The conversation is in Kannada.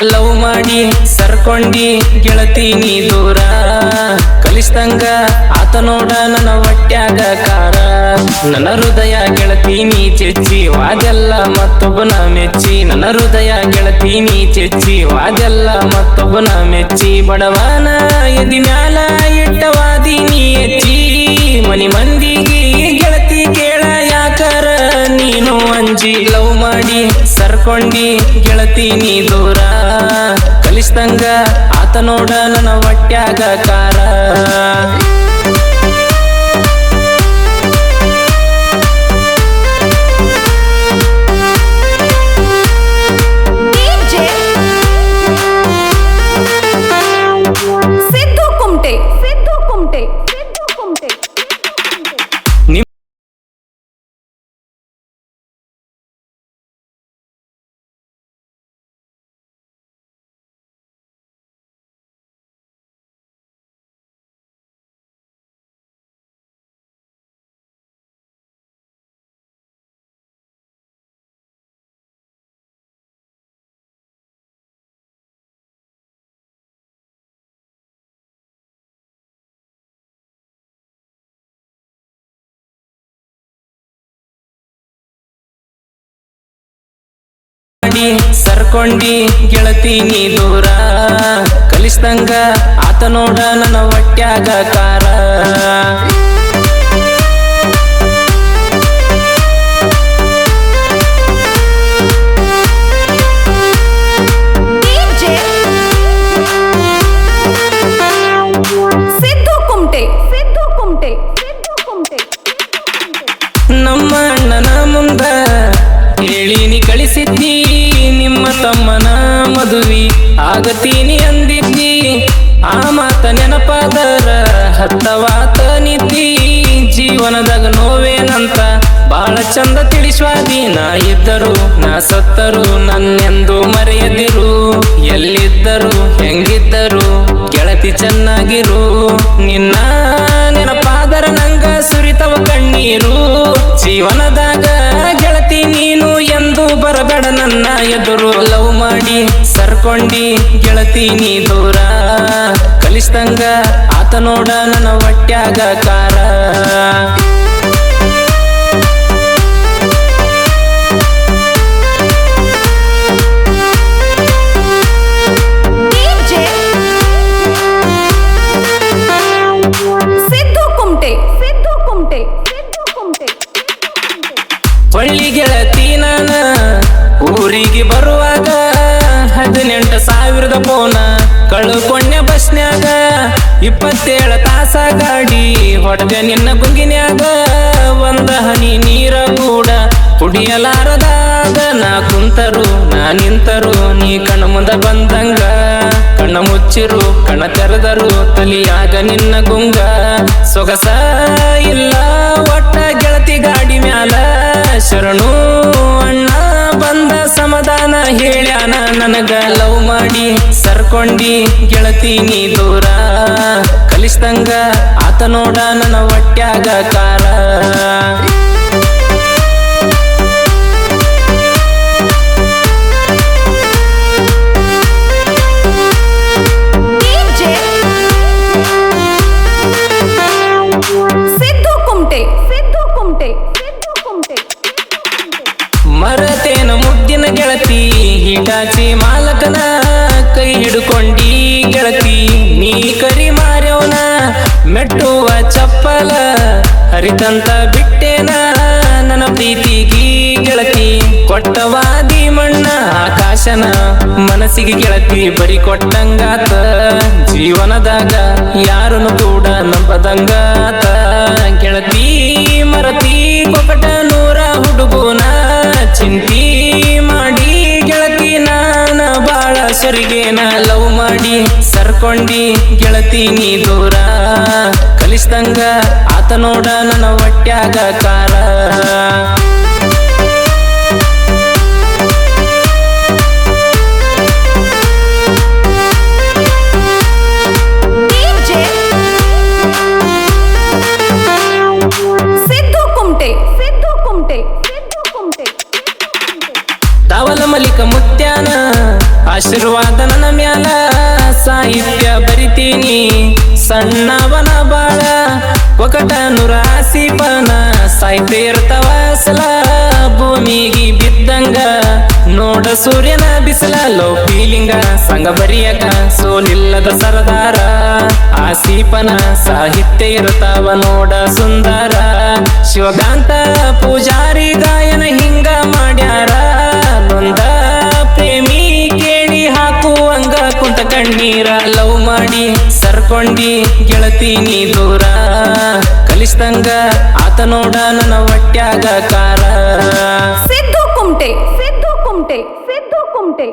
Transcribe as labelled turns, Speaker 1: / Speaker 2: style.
Speaker 1: ಲವ್ ಮಾಡಿ ಸರ್ಕೊಂಡಿ ಗೆಳತಿ ನೀ ದೂರ ಕಲಿಸ್ದಂಗ ಆತ ನೋಡ ನನ್ನ ಹೊಟ್ಯಾಗ ಕಾರ ನನ್ನ ಹೃದಯ ಗೆಳತಿ ನೀ ಚೆಚ್ಚಿ ವಾದೆಲ್ಲ ಮತ್ತೊಬ್ಬನ ಮೆಚ್ಚಿ ನನ್ನ ಹೃದಯ ಗೆಳತಿ ನೀ ಚೆಚ್ಚಿ ವಾದೆಲ್ಲ ಮತ್ತೊಬ್ಬನ ಮೆಚ್ಚಿ ಬಡವನ ಎದಿ ಮ್ಯಾಲ ಇಟ್ಟವಾದಿ ನೀ ಹೆಚ್ಚಿ ಮನಿ ಮಂದಿಗೆ ಗೆಳತಿ ಕೇಳ ಯಾಕರ ನೀನು ಅಂಜಿ ಲವ್ ಮಾಡಿ ಸರ್ಕೊಂಡಿ ಗೆಳತಿ ನೀ ದೂರ ಕಲಿಸ್ದಂಗ ಆತ ನೋಡ ನನ್ನ ಹೊಟ್ಯಾಗ ಕಾರ ಸರ್ಕೊಂಡಿ ಗೆಳತಿ ನೀ ದೂರ ಕಲಿಸ್ದಂಗ ಆತ ನೋಡ ನನ್ನ ಹೊಟ್ಯಾಗ ಕಾರ ನಮ್ಮ ಅಣ್ಣನ ಮುಂದ ಹೇಳಿನಿ ಕಳಿಸಿದ್ದಿ ನಿಮ್ಮ ತಮ್ಮನ ಮದುವಿ ಆಗತೀನಿ ಅಂದಿದ್ದಿ ಆ ಮಾತ ನೆನಪಾದರ ಹತ್ತವಾತ ನಿದ್ದಿ ಜೀವನದಾಗ ನೋವೇನಂತ ಬಾಳ ಚಂದ ತಿಳಿಸ್ವಾದಿ ನಾ ಇದ್ದರು ನಾ ಸತ್ತರು ನನ್ನೆಂದು ಮರೆಯದಿರು ಎಲ್ಲಿದ್ದರು ಹೆಂಗಿದ್ದರು ಗೆಳತಿ ಚೆನ್ನಾಗಿರು ನಿನ್ನ ನೆನಪಾದರ ನಂಗ ಸುರಿತವ ಕಣ್ಣೀರು ಜೀವನದಾಗ ಗೆಳತಿ ನೀನು ಎಂದು ಬರಬೇಡ ನನ್ನ ಎದುರು ಲವ್ ಮಾಡಿ ಸರ್ಕೊಂಡಿ ಗೆಳತಿ ನೀ ದೂರ ಕಲಿಸ್ದಂಗ ಆತ ನೋಡ ನನ್ನ ಹೊಟ್ಯಾಗ ಕಾರ ಹೊಳ್ಳಿ ಗೆಳತಿ ನಾನ ಊರಿಗೆ ಬರುವಾಗ 18,000 ಫೋನ ಕಳ್ಕೊಂಡೆ ಬಸ್ನ್ಯಾಗ 27 ತಾಸ ಗಾಡಿ ಹೊಡೆದೆ ನಿನ್ನ ಗುಂಗಿನ್ಯಾಗ ಒಂದ ಹನಿ ನೀರ ಕೂಡ ಕುಡಿಯಲಾರದಾಗ ನಾ ಕುಂತರು ನಾ ನಿಂತರು ನೀ ಕಣ್ಣ ಮುಂದ ಬಂದಂಗ ಕಣ್ಣ ಮುಚ್ಚಿರು ಕಣ್ಣ ತೆರೆದರು ತಲಿಯಾಗ ನಿನ್ನ ಗುಂಗ ಸೊಗಸ ಇಲ್ಲ ಒಟ್ಟ ಗೆಳತಿ ಗಾಡಿ ಮ್ಯಾಲ ಶರಣು ಅಣ್ಣ ಬಂದ ಸಮಾಧಾನ ಹೇಳ್ಯಾನ ನನಗ ಲವ್ ಮಾಡಿ ಸರ್ಕೊಂಡಿ ಗೆಳತಿ ನೀ ದೂರ ಕಲಿಸ್ದಂಗ ಆತ ನೋಡ ನನ್ನ ಹೊಟ್ಯಾಗ ಕಾರ ಮರತೇನ ಮುದ್ದಿನ ಗೆಳತಿ ಹಿಟಾಚಿ ಮಾಲಕನ ಕೈ ಹಿಡ್ಕೊಂಡಿ ಗೆಳತಿ ನೀ ಕರಿ ಮಾರ್ಯವನ ಮೆಟ್ಟುವ ಚಪ್ಪಲ ಹರಿತಂತ ಬಿಟ್ಟೇನ ನನ್ನ ಪ್ರೀತಿಗಿ ಗೆಳತಿ ಕೊಟ್ಟವಾದಿ ಮಣ್ಣ ಆಕಾಶನ ಮನಸ್ಸಿಗೆ ಗೆಳತಿ ಬರಿ ಕೊಟ್ಟಂಗಾತ ಜೀವನದಾಗ ಯಾರನ್ನು ಕೂಡ ನಂಬದಂಗಾತ ಗೆಳತಿ ಮರತಿ ಕೊಕಟ ನೂರ ಹುಡುಗುನ ಚಿಂತಿ ಮಾಡಿ ಗೆಳತಿ ನಾನ ಬಾಳ ಸರಿಗೇನ ಲವ್ ಮಾಡಿ ಸರ್ಕೊಂಡಿ ಗೆಳತಿ ನೀ ದೂರ ಕಲಿಸ್ದಂಗ ಆತ ನೋಡ ನನ್ನ ಹೊಟ್ಯಾಗ ಕಾರ ಮಲಿಕ ಮುತ್ಯಾನ ಆಶೀರ್ವಾದ ನನ್ನ ಮ್ಯಾಲ ಸಾಹಿತ್ಯ ಬರಿತೀನಿ ಸಣ್ಣವನ ಬಾಳ ಒಕಟ ನೂರ ಸಿಪನ ಸಾಹಿತ್ಯ ಇರ್ತಾವ ಸಲ ಭೂಮಿಗೆ ಬಿದ್ದಂಗ ನೋಡ ಸೂರ್ಯನ ಬಿಸಿಲ ಲೋ ಫೀಲಿಂಗ ಸಂಗ ಬರಿಯಕ ಸೋಲಿಲ್ಲದ ಸರದಾರ ಆಸೀಪನ ಸಾಹಿತ್ಯ ಇರ್ತಾವ ನೋಡ ಸುಂದರ ಶಿವಕಾಂತ ಪೂಜಾರಿ ಗಾಯನ ಹಿಂಗ ಮಾಡ್ಯಾರ ನೊಂದ ಪ್ರೇಮಿ ಕೇಳಿ ಹಾಕುವಂಗ ಕುಂತ ಕಣ್ಣೀರ ಲವ್ ಮಾಡಿ ಸರ್ಕೊಂಡಿ ಗೆಳತೀನಿ ದೂರ ಕಲಿಸ್ದಂಗ ಆತ ನೋಡ ನನ್ನ ಹೊಟ್ಯಾಗ ಕಾರ
Speaker 2: ಸಿದ್ದು ಕುಮಟೆ ಸಿದ್ದು ಕುಮಟೆ ಸಿದ್ದು ಕುಮಟೆ